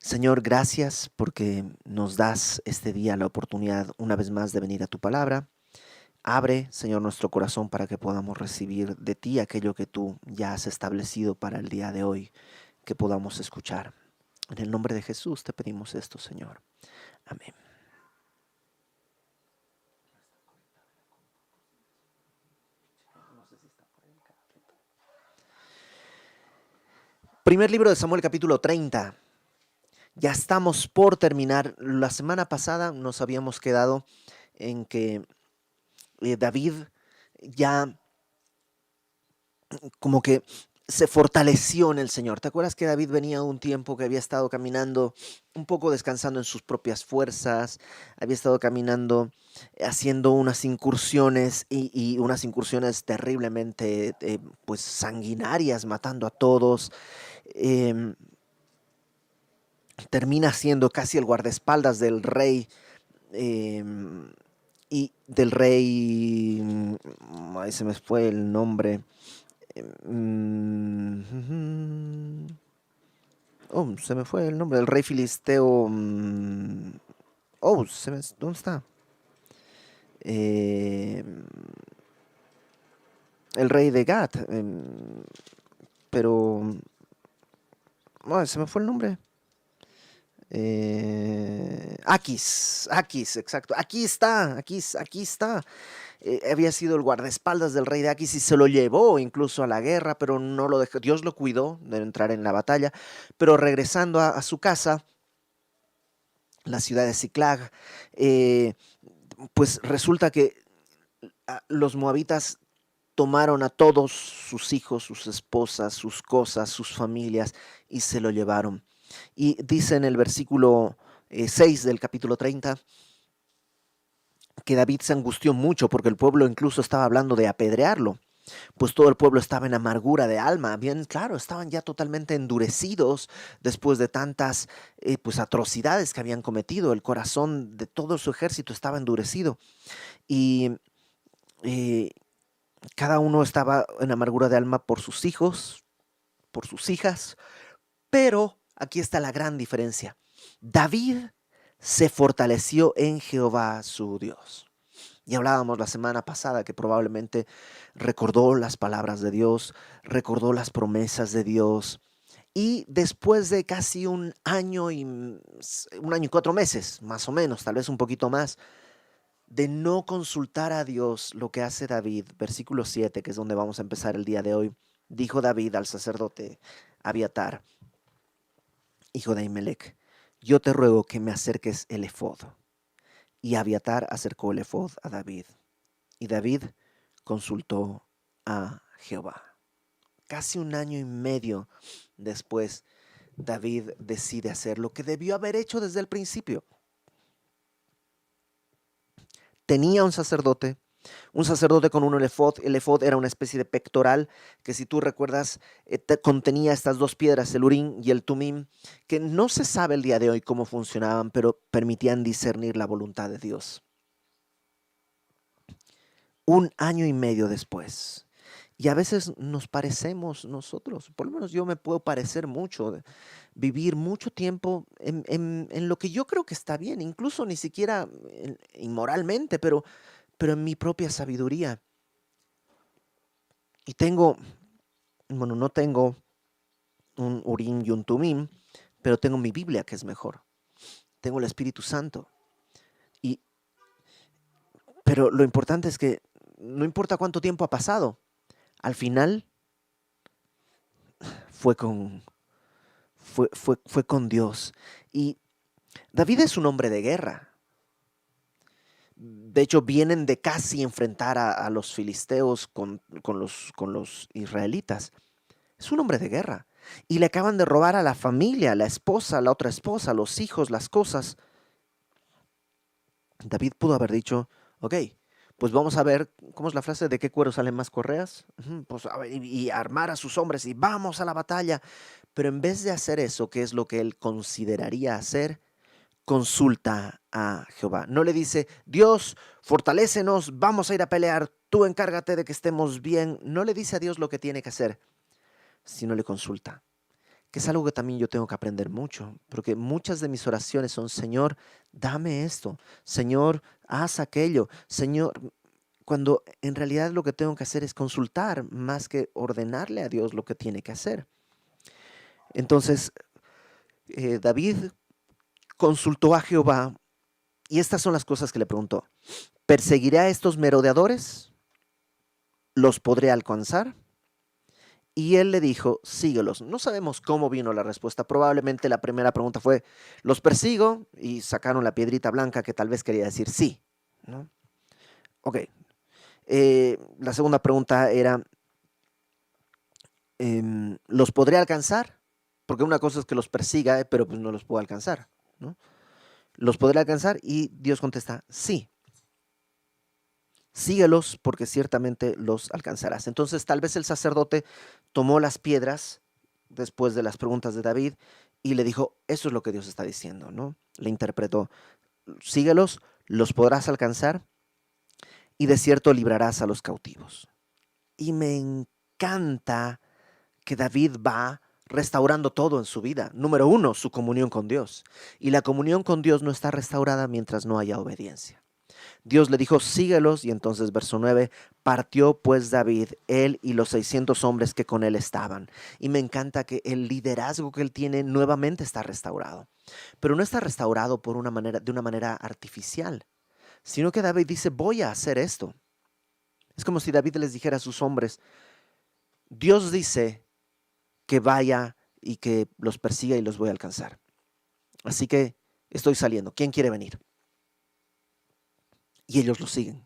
Señor, gracias porque nos das este día la oportunidad una vez más de venir a tu palabra. Abre, Señor, nuestro corazón para que podamos recibir de ti aquello que tú ya has establecido para el día de hoy, que podamos escuchar. En el nombre de Jesús te pedimos esto, Señor. Amén. Primer libro de Samuel, capítulo 30. Ya estamos por terminar. La semana pasada nos habíamos quedado en que David ya como que se fortaleció en el Señor. ¿Te acuerdas que David venía un tiempo que había estado caminando un poco descansando en sus propias fuerzas? Había estado caminando, haciendo unas incursiones y unas incursiones terriblemente pues sanguinarias, matando a todos. Em, Termina siendo casi el guardaespaldas del rey. em, y del rey, ahí se me fue el nombre. Mm, Oh, se me fue el nombre del rey filisteo. Oh, ¿dónde está? Eh, el rey de Gat. Pero. Se me fue el nombre. Aquis, exacto. Aquí está. Había sido el guardaespaldas del rey de Aquis y se lo llevó incluso a la guerra, pero no lo dejó. Dios lo cuidó de entrar en la batalla. Pero regresando a su casa, la ciudad de Ziklag, eh, pues resulta que los moabitas tomaron a todos sus hijos, sus esposas, sus cosas, sus familias y se lo llevaron. Y dice en el versículo 6 del capítulo 30 que David se angustió mucho porque el pueblo incluso estaba hablando de apedrearlo, pues todo el pueblo estaba en amargura de alma. Bien, claro, estaban ya totalmente endurecidos después de tantas pues atrocidades que habían cometido. El corazón de todo su ejército estaba endurecido y eh, cada uno estaba en amargura de alma por sus hijos, por sus hijas, pero aquí está la gran diferencia. David se fortaleció en Jehová su Dios. Y hablábamos la semana pasada que probablemente recordó las palabras de Dios, recordó las promesas de Dios. Y después de casi un año y 4 meses, más o menos, tal vez un poquito más, de no consultar a Dios, lo que hace David, versículo 7, que es donde vamos a empezar el día de hoy, dijo David al sacerdote Abiatar, hijo de Ahimelech, yo te ruego que me acerques el efod. Y Abiatar acercó el efod a David. Y David consultó a Jehová. Casi un año y medio después, David decide hacer lo que debió haber hecho desde el principio. Tenía un sacerdote con un efod. El efod era una especie de pectoral que, si tú recuerdas, contenía estas dos piedras, el Urim y el Tumim, que no se sabe el día de hoy cómo funcionaban, pero permitían discernir la voluntad de Dios. Un año y medio después. Y a veces nos parecemos nosotros, por lo menos yo me puedo parecer mucho, vivir mucho tiempo en lo que yo creo que está bien, incluso ni siquiera inmoralmente, pero en mi propia sabiduría. Y no tengo un Urim y un Tumim, pero tengo mi Biblia que es mejor. Tengo el Espíritu Santo. Y, pero lo importante es que no importa cuánto tiempo ha pasado, al final fue con, fue con Dios. Y David es un hombre de guerra. De hecho, vienen de casi enfrentar a los filisteos con los israelitas. Es un hombre de guerra. Y le acaban de robar a la familia, la esposa, la otra esposa, los hijos, las cosas. David pudo haber dicho, ok, pues vamos a ver, ¿cómo es la frase? ¿De qué cuero salen más correas? Pues a ver, y armar a sus hombres y vamos a la batalla. Pero en vez de hacer eso, que es lo que él consideraría hacer, consulta a Jehová. No le dice, Dios, fortalécenos, vamos a ir a pelear, tú encárgate de que estemos bien. No le dice a Dios lo que tiene que hacer, sino le consulta. que es algo que también yo tengo que aprender mucho, porque muchas de mis oraciones son, Señor, dame esto, Señor, haz aquello, Señor, cuando en realidad lo que tengo que hacer es consultar más que ordenarle a Dios lo que tiene que hacer. Entonces, David consultó a Jehová y estas son las cosas que le preguntó. ¿Perseguiré a estos merodeadores? ¿Los podré alcanzar? Y él le dijo, síguelos. No sabemos cómo vino la respuesta. Probablemente la primera pregunta fue, ¿los persigo? Y sacaron la piedrita blanca que tal vez quería decir sí, ¿no? Ok. La segunda pregunta era, ¿los podré alcanzar? Porque una cosa es que los persiga, pero pues no los puedo alcanzar, ¿no? ¿Los podré alcanzar? Y Dios contesta, sí. Síguelos porque ciertamente los alcanzarás. Entonces tal vez el sacerdote tomó las piedras después de las preguntas de David y le dijo, eso es lo que Dios está diciendo, ¿no? Le interpretó, síguelos, los podrás alcanzar y de cierto librarás a los cautivos. Y me encanta que David va restaurando todo en su vida. Número uno, su comunión con Dios. Y la comunión con Dios no está restaurada mientras no haya obediencia. Dios le dijo, síguelos, y entonces verso 9, partió pues David, él y los 600 hombres que con él estaban. Y me encanta que el liderazgo que él tiene nuevamente está restaurado. Pero no está restaurado de una manera artificial, sino que David dice, voy a hacer esto. Es como si David les dijera a sus hombres, Dios dice que vaya y que los persiga y los voy a alcanzar. Así que estoy saliendo. ¿Quién quiere venir? Y ellos lo siguen.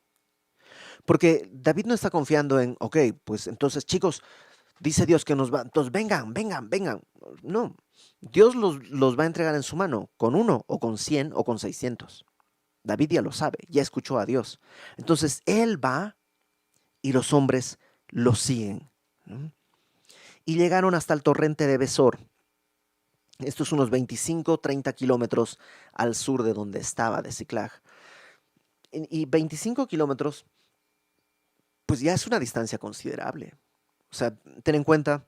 Porque David no está confiando en, ok, pues entonces chicos, dice Dios que nos va, entonces vengan, vengan, vengan. No, Dios los va a entregar en su mano, con 1 o con 100 o con 600. David ya lo sabe, ya escuchó a Dios. Entonces él va y los hombres lo siguen, ¿no? Y llegaron hasta el torrente de Besor. Esto es unos 25, 30 kilómetros al sur de donde estaba, de Ziklag. Y 25 kilómetros, pues ya es una distancia considerable. O sea, ten en cuenta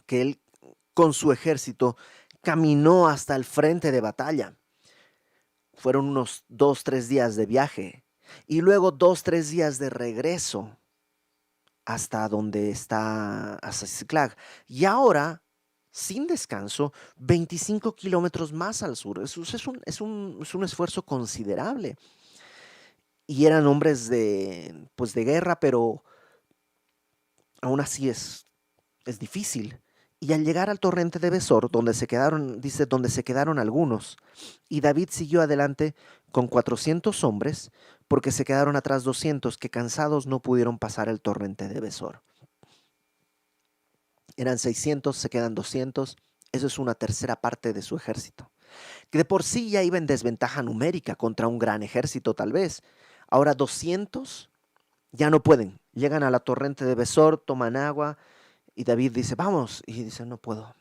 que él con su ejército caminó hasta el frente de batalla. Fueron unos 2, 3 días de viaje y luego 2, 3 días de regreso hasta donde está, hasta Ziklag. Y ahora, sin descanso, 25 kilómetros más al sur. Es un esfuerzo considerable. Y eran hombres pues de guerra, pero aún así es difícil. Y al llegar al torrente de Besor, donde se quedaron, dice, donde se quedaron algunos, y David siguió adelante con 400 hombres, porque se quedaron atrás 200, que cansados no pudieron pasar el torrente de Besor. Eran 600, se quedan 200, eso es una tercera parte de su ejército, que de por sí ya iba en desventaja numérica contra un gran ejército tal vez. Ahora 200 ya no pueden, llegan a la torrente de Besor, toman agua, y David dice, vamos. Y dice, no puedo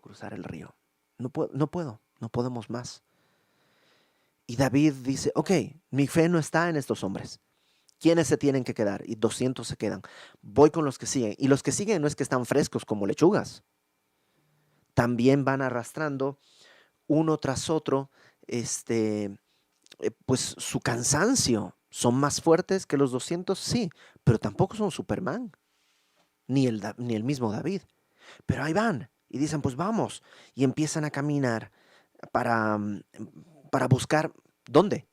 cruzar el río. No podemos más. Y David dice, ok, mi fe no está en estos hombres. ¿Quiénes se tienen que quedar? Y 200 se quedan. Voy con los que siguen. Y los que siguen no es que están frescos como lechugas. También van arrastrando uno tras otro, pues su cansancio. ¿Son más fuertes que los 200? Sí, pero tampoco son Superman. Ni el mismo David. Pero ahí van y dicen, pues vamos. Y empiezan a caminar para, para buscar, ¿dónde?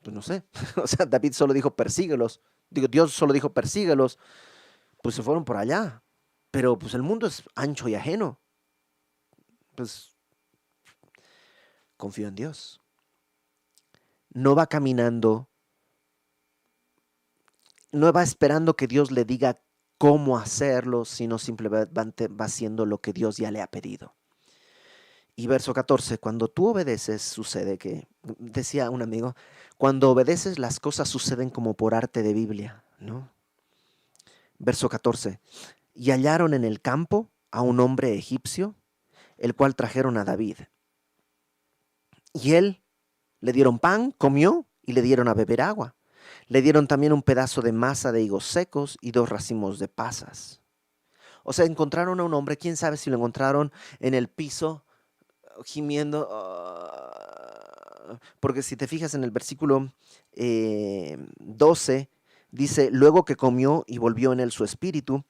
Pues no sé. O sea, David solo dijo, persíguelos. Digo, Dios solo dijo, persíguelos. Pues se fueron por allá. Pero pues el mundo es ancho y ajeno. Pues confío en Dios. No va caminando, no va esperando que Dios le diga cómo hacerlo, sino simplemente va haciendo lo que Dios ya le ha pedido. Y verso 14, cuando tú obedeces, sucede que, decía un amigo, cuando obedeces las cosas suceden como por arte de Biblia, ¿no? Verso 14, y hallaron en el campo a un hombre egipcio, el cual trajeron a David. Y él le dieron pan, comió y le dieron a beber agua. Le dieron también un pedazo de masa de higos secos y 2 racimos de pasas. O sea, encontraron a un hombre, quién sabe si lo encontraron en el piso, gimiendo. Porque si te fijas en el versículo 12, dice, luego que comió y volvió en él su espíritu,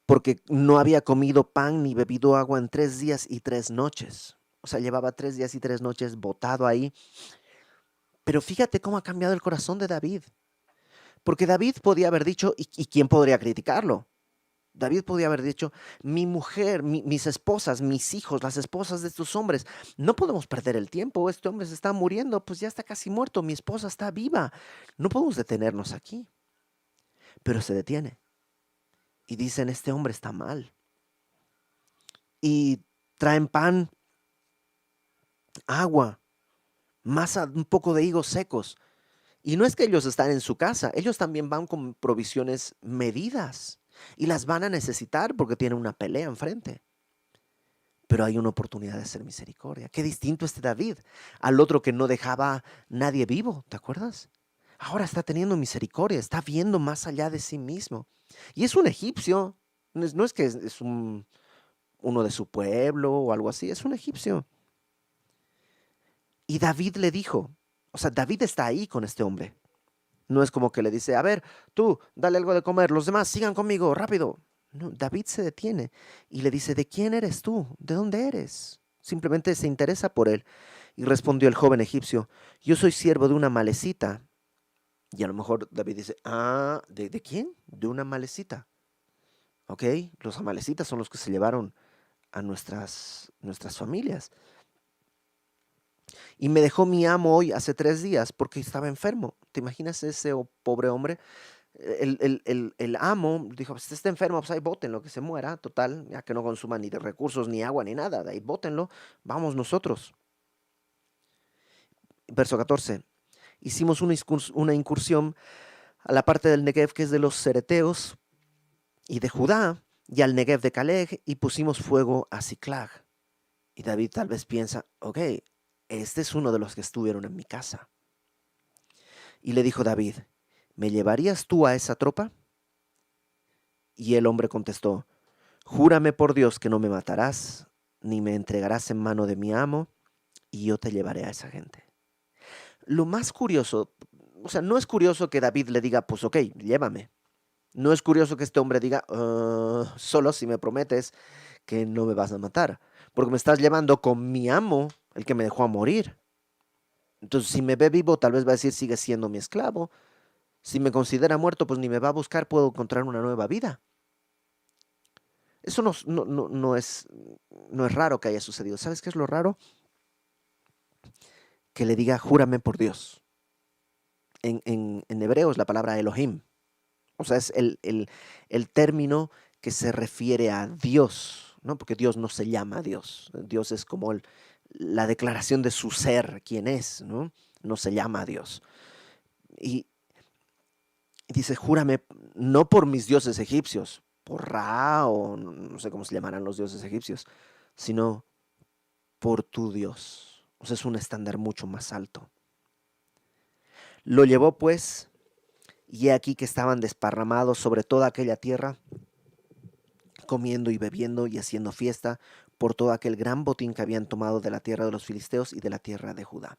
porque no había comido pan ni bebido agua en 3 días y 3 noches. O sea, llevaba 3 días y 3 noches botado ahí. Pero fíjate cómo ha cambiado el corazón de David. Porque David podía haber dicho, ¿y quién podría criticarlo? David podía haber dicho, mi mujer, mis esposas, mis hijos, las esposas de estos hombres, no podemos perder el tiempo, este hombre se está muriendo, pues ya está casi muerto, mi esposa está viva, no podemos detenernos aquí. Pero se detiene y dicen, este hombre está mal. Y traen pan, agua, masa, un poco de higos secos. Y no es que ellos están en su casa, ellos también van con provisiones medidas y las van a necesitar porque tienen una pelea enfrente. Pero hay una oportunidad de hacer misericordia. Qué distinto este David al otro que no dejaba nadie vivo, ¿te acuerdas? Ahora está teniendo misericordia, está viendo más allá de sí mismo. Y es un egipcio, no es que es uno de su pueblo o algo así, es un egipcio. Y David le dijo, o sea, David está ahí con este hombre. No es como que le dice, a ver, tú, dale algo de comer, los demás sigan conmigo, rápido. No, David se detiene y le dice, ¿de quién eres tú? ¿De dónde eres? Simplemente se interesa por él. Y respondió el joven egipcio, yo soy siervo de una malecita. Y a lo mejor David dice, ¿de quién? De una malecita. ¿Ok? Los amalecitas son los que se llevaron a nuestras familias. Y me dejó mi amo hoy hace 3 días porque estaba enfermo. ¿Te imaginas ese pobre hombre? El amo dijo, pues, si está enfermo, pues ahí bótenlo, que se muera, total, ya que no consuma ni de recursos, ni agua, ni nada, de ahí bótenlo, vamos nosotros. Verso 14, hicimos una incursión a la parte del Negev que es de los Cereteos y de Judá, y al Negev de Caleb, y pusimos fuego a Siclag. Y David tal vez piensa, ok, este es uno de los que estuvieron en mi casa. Y le dijo David, ¿me llevarías tú a esa tropa? Y el hombre contestó, júrame por Dios que no me matarás, ni me entregarás en mano de mi amo, y yo te llevaré a esa gente. Lo más curioso, o sea, no es curioso que David le diga, pues ok, llévame. No es curioso que este hombre diga, solo si me prometes que no me vas a matar, porque me estás llevando con mi amo, el que me dejó a morir. Entonces, si me ve vivo, tal vez va a decir, sigue siendo mi esclavo. Si me considera muerto, pues ni me va a buscar, puedo encontrar una nueva vida. Eso no es raro que haya sucedido. ¿Sabes qué es lo raro? Que le diga, júrame por Dios. En hebreo es la palabra Elohim. O sea, es el término que se refiere a Dios, ¿no? Porque Dios no se llama Dios. Dios es como la declaración de su ser, quién es, ¿no? No se llama Dios. Y dice, júrame, no por mis dioses egipcios, por Ra o no sé cómo se llamarán los dioses egipcios, sino por tu Dios. O sea, es un estándar mucho más alto. Lo llevó pues, y he aquí que estaban desparramados sobre toda aquella tierra, comiendo y bebiendo y haciendo fiesta por todo aquel gran botín que habían tomado de la tierra de los filisteos y de la tierra de Judá.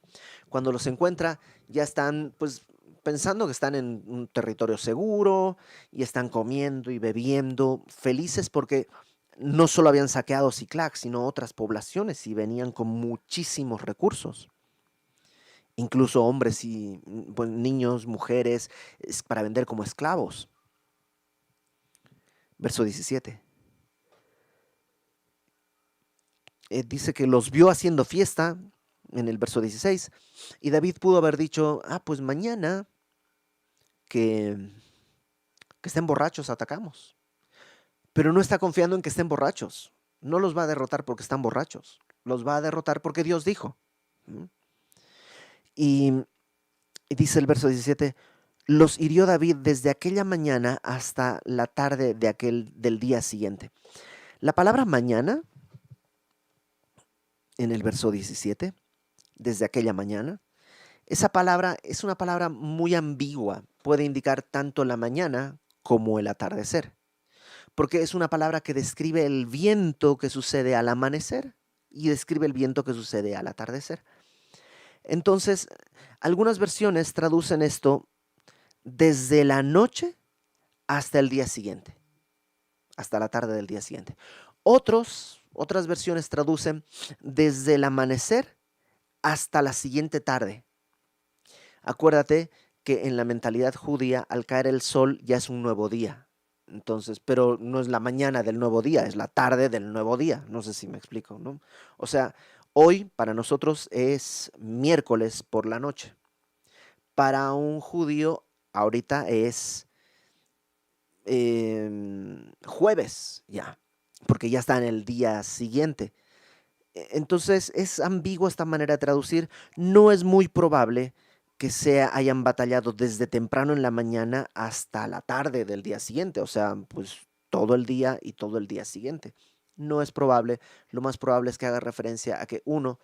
Cuando los encuentra, ya están pues pensando que están en un territorio seguro y están comiendo y bebiendo, felices porque no solo habían saqueado Siclag, sino otras poblaciones y venían con muchísimos recursos. Incluso hombres y pues, niños, mujeres, para vender como esclavos. Verso 17. Dice que los vio haciendo fiesta en el verso 16 y David pudo haber dicho, pues mañana que, que estén borrachos atacamos. Pero no está confiando en que estén borrachos. No los va a derrotar porque están borrachos. Los va a derrotar porque Dios dijo. ¿Mm? Y dice el verso 17, los hirió David desde aquella mañana hasta la tarde del día siguiente. La palabra mañana, en el verso 17, desde aquella mañana, esa palabra es una palabra muy ambigua. Puede indicar tanto la mañana como el atardecer. porque es una palabra que describe el viento que sucede al amanecer y describe el viento que sucede al atardecer. Entonces, algunas versiones traducen esto desde la noche hasta el día siguiente, hasta la tarde del día siguiente. Otras versiones traducen desde el amanecer hasta la siguiente tarde. Acuérdate que en la mentalidad judía, al caer el sol ya es un nuevo día. Entonces, pero no es la mañana del nuevo día, es la tarde del nuevo día. No sé si me explico, ¿no? O sea, hoy para nosotros es miércoles por la noche. Para un judío, ahorita es jueves ya, porque ya está en el día siguiente. Entonces es ambigua esta manera de traducir. No es muy probable que hayan batallado desde temprano en la mañana hasta la tarde del día siguiente, o sea, pues todo el día y todo el día siguiente. No es probable. Lo más probable es que haga referencia a que uno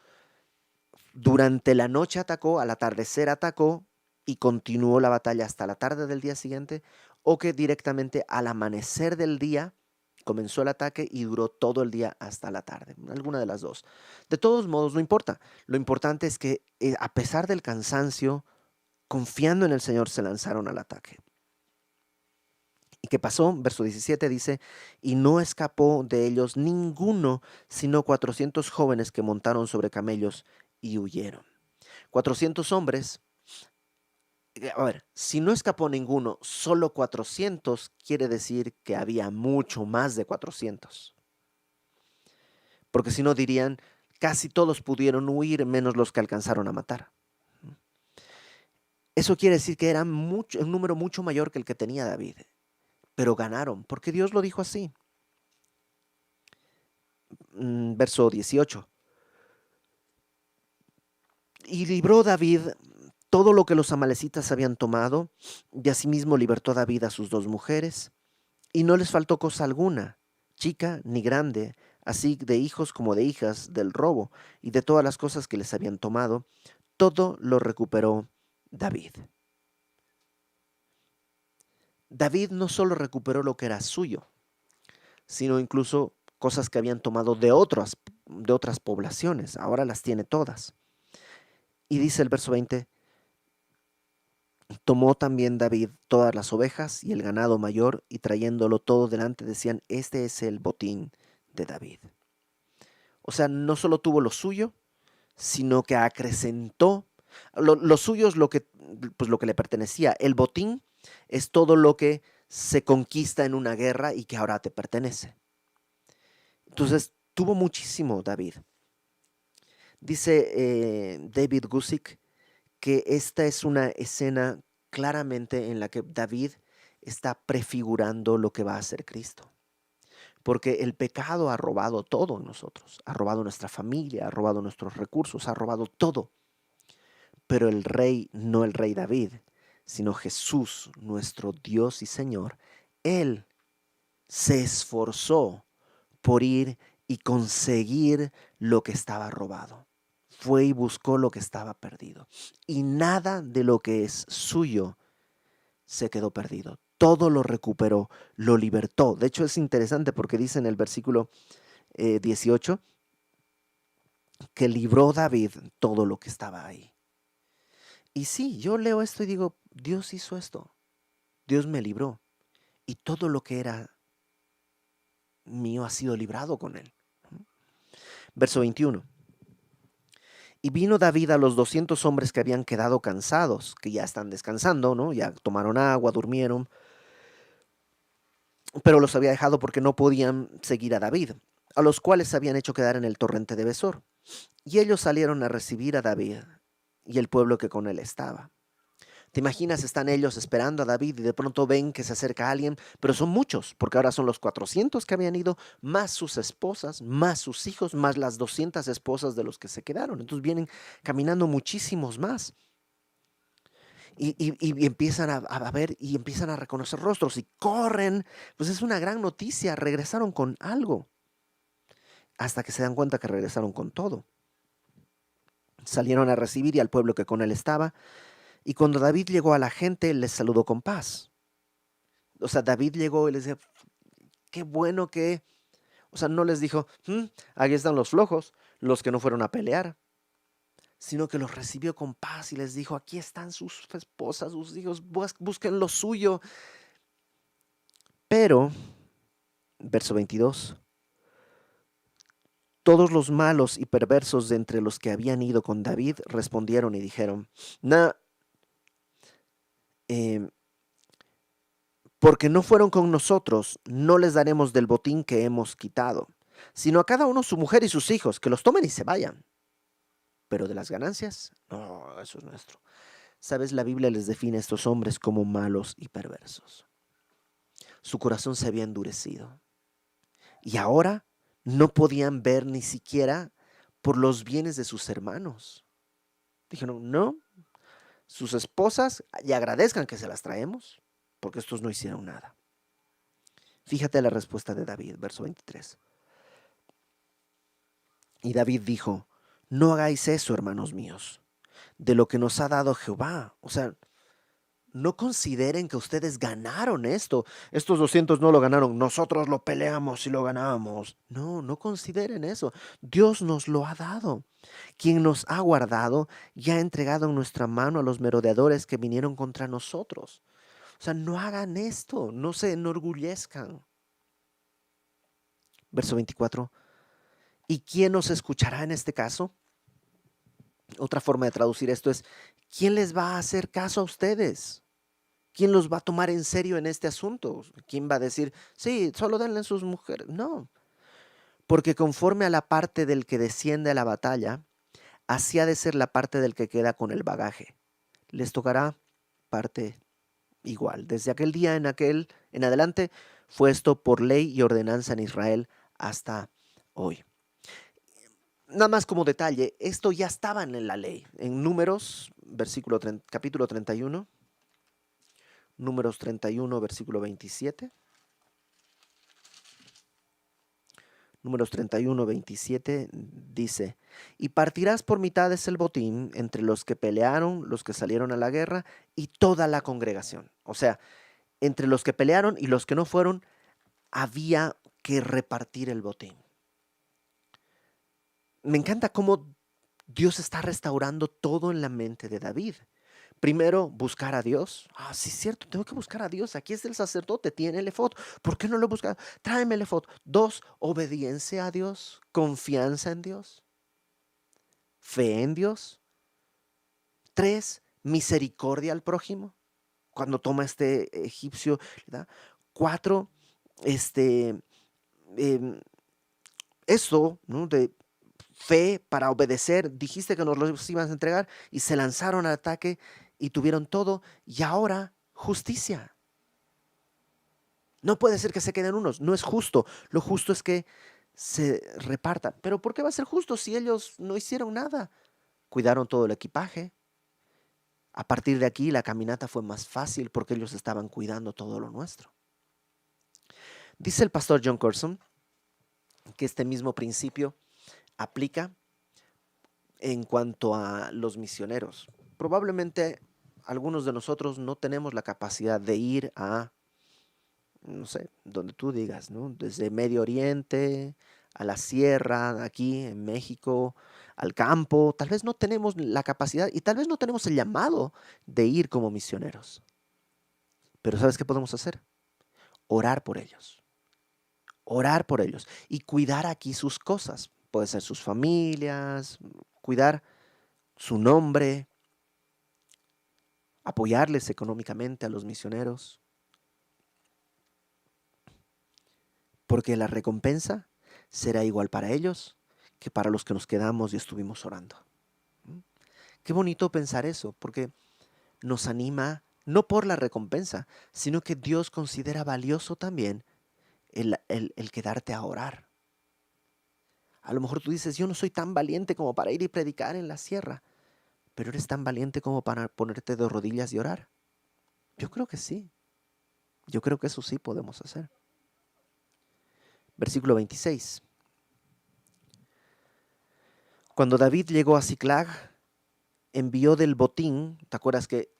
durante la noche atacó, al atardecer atacó y continuó la batalla hasta la tarde del día siguiente, o que directamente al amanecer del día comenzó el ataque y duró todo el día hasta la tarde, alguna de las dos. De todos modos, no importa. Lo importante es que a pesar del cansancio, confiando en el Señor, se lanzaron al ataque. ¿Y qué pasó? Verso 17 dice, y no escapó de ellos ninguno, sino 400 jóvenes que montaron sobre camellos y huyeron. 400 hombres. A ver, si no escapó ninguno, solo 400 quiere decir que había mucho más de 400. Porque si no dirían, casi todos pudieron huir, menos los que alcanzaron a matar. Eso quiere decir que era un número mucho mayor que el que tenía David. Pero ganaron, porque Dios lo dijo así. Verso 18. Y libró David todo lo que los amalecitas habían tomado, y asimismo libertó David a sus 2 mujeres, y no les faltó cosa alguna, chica ni grande, así de hijos como de hijas del robo, y de todas las cosas que les habían tomado, todo lo recuperó David. David no solo recuperó lo que era suyo, sino incluso cosas que habían tomado de otras poblaciones, ahora las tiene todas. Y dice el verso 20, tomó también David todas las ovejas y el ganado mayor, y trayéndolo todo delante decían, este es el botín de David. O sea, no solo tuvo lo suyo, sino que acrecentó. Lo suyo es pues lo que le pertenecía. El botín es todo lo que se conquista en una guerra y que ahora te pertenece. Entonces, tuvo muchísimo David. Dice David Guzik que esta es una escena claramente en la que David está prefigurando lo que va a ser Cristo. Porque el pecado ha robado todo en nosotros, ha robado nuestra familia, ha robado nuestros recursos, ha robado todo. Pero el rey, no el rey David, sino Jesús, nuestro Dios y Señor, Él se esforzó por ir y conseguir lo que estaba robado. Fue y buscó lo que estaba perdido. Y nada de lo que es suyo se quedó perdido. Todo lo recuperó, lo libertó. De hecho, es interesante porque dice en el versículo 18 que libró David todo lo que estaba ahí. Y sí, yo leo esto y digo, Dios hizo esto. Dios me libró. Y todo lo que era mío ha sido librado con él. Verso 21. Y vino David a los 200 hombres que habían quedado cansados, que ya están descansando, ¿no? Ya tomaron agua, durmieron, pero los había dejado porque no podían seguir a David, a los cuales se habían hecho quedar en el torrente de Besor. Y ellos salieron a recibir a David y el pueblo que con él estaba. ¿Te imaginas? Están ellos esperando a David y de pronto ven que se acerca alguien, pero son muchos, porque ahora son los 400 que habían ido, más sus esposas, más sus hijos, más las 200 esposas de los que se quedaron. Entonces vienen caminando muchísimos más. Y empiezan a ver y empiezan a reconocer rostros y corren. Pues es una gran noticia, regresaron con algo. Hasta que se dan cuenta que regresaron con todo. Salieron a recibir y al pueblo que con él estaba. Y cuando David llegó a la gente, les saludó con paz. O sea, David llegó y les decía, qué bueno que, o sea, no les dijo, aquí están los flojos, los que no fueron a pelear, sino que los recibió con paz y les dijo, aquí están sus esposas, sus hijos, busquen lo suyo. Pero, verso 22, todos los malos y perversos de entre los que habían ido con David respondieron y dijeron, no, porque no fueron con nosotros, no les daremos del botín que hemos quitado, sino a cada uno su mujer y sus hijos, que los tomen y se vayan. Pero de las ganancias, no, eso es nuestro. Sabes, la Biblia les define a estos hombres como malos y perversos. Su corazón se había endurecido. Y ahora no podían ver ni siquiera por los bienes de sus hermanos. Dijeron, no, sus esposas y agradezcan que se las traemos, porque estos no hicieron nada. Fíjate la respuesta de David, verso 23. Y David dijo, no hagáis eso, hermanos míos, de lo que nos ha dado Jehová. O sea, no consideren que ustedes ganaron esto. Estos 200 no lo ganaron, nosotros lo peleamos y lo ganamos. No, no consideren eso. Dios nos lo ha dado. Quien nos ha guardado y ha entregado en nuestra mano a los merodeadores que vinieron contra nosotros. O sea, no hagan esto, no se enorgullezcan. Verso 24. ¿Y quién nos escuchará en este caso? Otra forma de traducir esto es, ¿quién les va a hacer caso a ustedes? ¿Quién los va a tomar en serio en este asunto? ¿Quién va a decir, sí, solo denle a sus mujeres? No, porque conforme a la parte del que desciende a la batalla, así ha de ser la parte del que queda con el bagaje. Les tocará parte igual. Desde aquel día en adelante fue esto por ley y ordenanza en Israel hasta hoy. Nada más como detalle, esto ya estaba en la ley. En Números, capítulo 31, Números 31, versículo 27. Números 31, 27 dice, y partirás por mitades el botín entre los que pelearon, los que salieron a la guerra y toda la congregación. O sea, entre los que pelearon y los que no fueron, había que repartir el botín. Me encanta cómo Dios está restaurando todo en la mente de David. Primero, buscar a Dios. Ah, sí, es cierto, tengo que buscar a Dios. Aquí es el sacerdote, tiene el efod. ¿Por qué no lo he buscado? Tráeme el efod. Dos, obediencia a Dios, confianza en Dios, fe en Dios. Tres, misericordia al prójimo. Cuando toma este egipcio, ¿verdad? Cuatro, este, em, eso, ¿no? De fe para obedecer. Dijiste que nos los ibas a entregar y se lanzaron al ataque y tuvieron todo. Y ahora, justicia. No puede ser que se queden unos, no es justo. Lo justo es que se repartan. Pero ¿por qué va a ser justo si ellos no hicieron nada? Cuidaron todo el equipaje. A partir de aquí la caminata fue más fácil porque ellos estaban cuidando todo lo nuestro. Dice el pastor John Corson que este mismo principio aplica en cuanto a los misioneros. Probablemente algunos de nosotros no tenemos la capacidad de ir a, no sé, donde tú digas, ¿no? Desde Medio Oriente a la sierra, aquí en México, al campo. Tal vez no tenemos la capacidad y tal vez no tenemos el llamado de ir como misioneros. Pero ¿sabes qué podemos hacer? Orar por ellos. Orar por ellos y cuidar aquí sus cosas. Puede ser sus familias, cuidar su nombre, apoyarles económicamente a los misioneros. Porque la recompensa será igual para ellos que para los que nos quedamos y estuvimos orando. ¿Mm? Qué bonito pensar eso, porque nos anima no por la recompensa, sino que Dios considera valioso también el quedarte a orar. A lo mejor tú dices, yo no soy tan valiente como para ir y predicar en la sierra, pero eres tan valiente como para ponerte de rodillas y orar. Yo creo que sí. Yo creo que eso sí podemos hacer. Versículo 26. Cuando David llegó a Ziklag, envió del botín, ¿te acuerdas que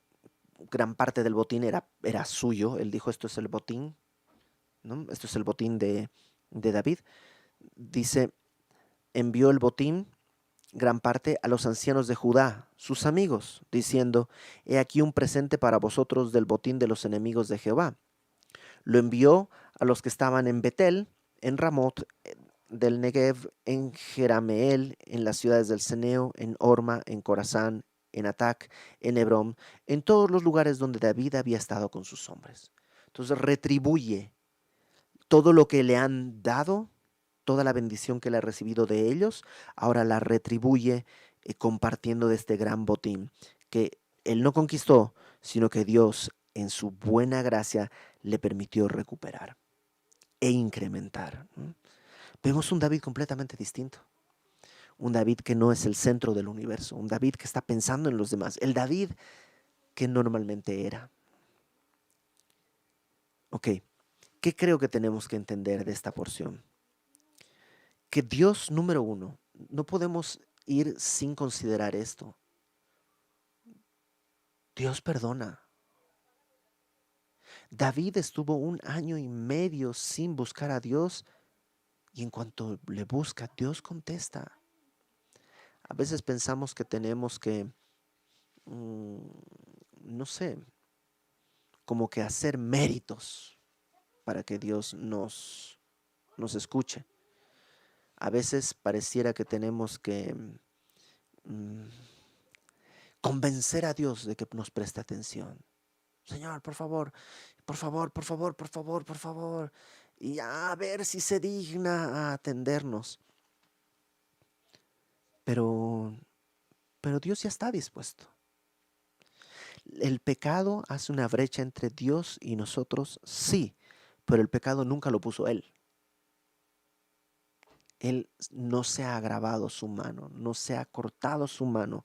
gran parte del botín era suyo? Él dijo, esto es el botín, ¿no? Esto es el botín de David. Dice, envió el botín, gran parte, a los ancianos de Judá, sus amigos, diciendo, he aquí un presente para vosotros del botín de los enemigos de Jehová. Lo envió a los que estaban en Betel, en Ramot del Negev, en Jerameel, en las ciudades del Ceneo, en Orma, en Corazán, en Atac, en Hebrón, en todos los lugares donde David había estado con sus hombres. Entonces retribuye todo lo que le han dado, toda la bendición que le ha recibido de ellos, ahora la retribuye compartiendo de este gran botín que él no conquistó, sino que Dios en su buena gracia le permitió recuperar e incrementar. Vemos un David completamente distinto. Un David que no es el centro del universo, un David que está pensando en los demás, el David que normalmente era. Ok, ¿qué creo que tenemos que entender de esta porción? Que Dios, número uno, no podemos ir sin considerar esto. Dios perdona. David estuvo 1 año y medio sin buscar a Dios y en cuanto le busca, Dios contesta. A veces pensamos que tenemos que, mm, no sé, como que hacer méritos para que Dios nos escuche. A veces pareciera que tenemos que mm, convencer a Dios de que nos preste atención. Señor, por favor, por favor, por favor, por favor, por favor. Y a ver si se digna a atendernos. Pero, pero Dios ya está dispuesto. ¿El pecado hace una brecha entre Dios y nosotros? Sí, pero el pecado nunca lo puso Él. Él no se ha agravado su mano, no se ha cortado su mano,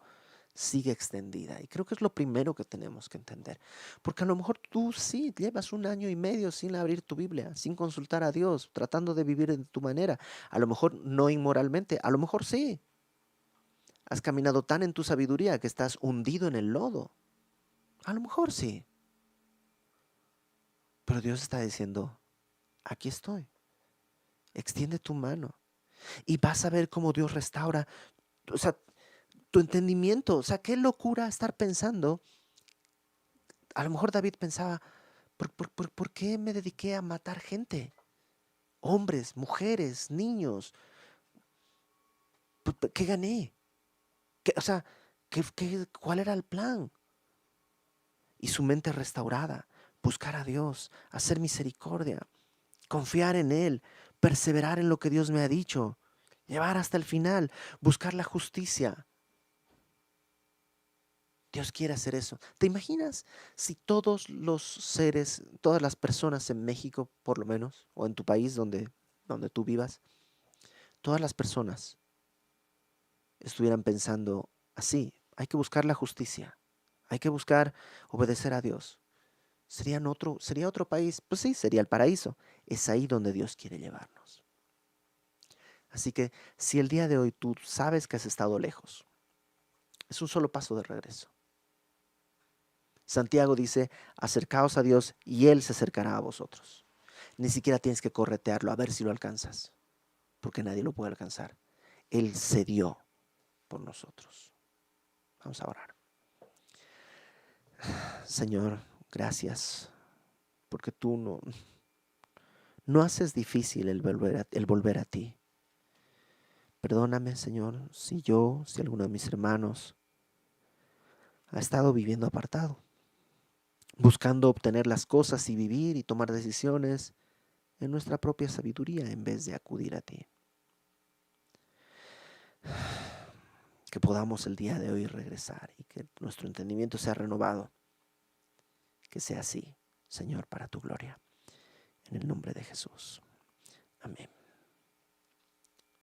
sigue extendida. Y creo que es lo primero que tenemos que entender. Porque a lo mejor tú sí llevas 1 año y medio sin abrir tu Biblia, sin consultar a Dios, tratando de vivir de tu manera. A lo mejor no inmoralmente, a lo mejor sí. Has caminado tan en tu sabiduría que estás hundido en el lodo. A lo mejor sí. Pero Dios está diciendo, aquí estoy. Extiende tu mano. Y vas a ver cómo Dios restaura, o sea, tu entendimiento. O sea, qué locura estar pensando. A lo mejor David pensaba, ¿por qué me dediqué a matar gente? Hombres, mujeres, niños. ¿Qué gané? O sea, ¿cuál era el plan? Y su mente restaurada, buscar a Dios, hacer misericordia, confiar en Él, perseverar en lo que Dios me ha dicho, llevar hasta el final, buscar la justicia. Dios quiere hacer eso. ¿Te imaginas si todos los seres, todas las personas en México, por lo menos, o en tu país donde tú vivas, todas las personas estuvieran pensando así? Hay que buscar la justicia, hay que buscar obedecer a Dios. ¿Sería otro país? Pues sí, sería el paraíso. Es ahí donde Dios quiere llevarnos. Así que si el día de hoy tú sabes que has estado lejos, es un solo paso de regreso. Santiago dice, acercaos a Dios y Él se acercará a vosotros. Ni siquiera tienes que corretearlo a ver si lo alcanzas, porque nadie lo puede alcanzar. Él se dio por nosotros. Vamos a orar. Señor, gracias, porque tú no haces difícil el volver a ti. Perdóname, Señor, si alguno de mis hermanos ha estado viviendo apartado, buscando obtener las cosas y vivir y tomar decisiones en nuestra propia sabiduría en vez de acudir a ti. Que podamos el día de hoy regresar y que nuestro entendimiento sea renovado. Que sea así, Señor, para tu gloria. En el nombre de Jesús. Amén.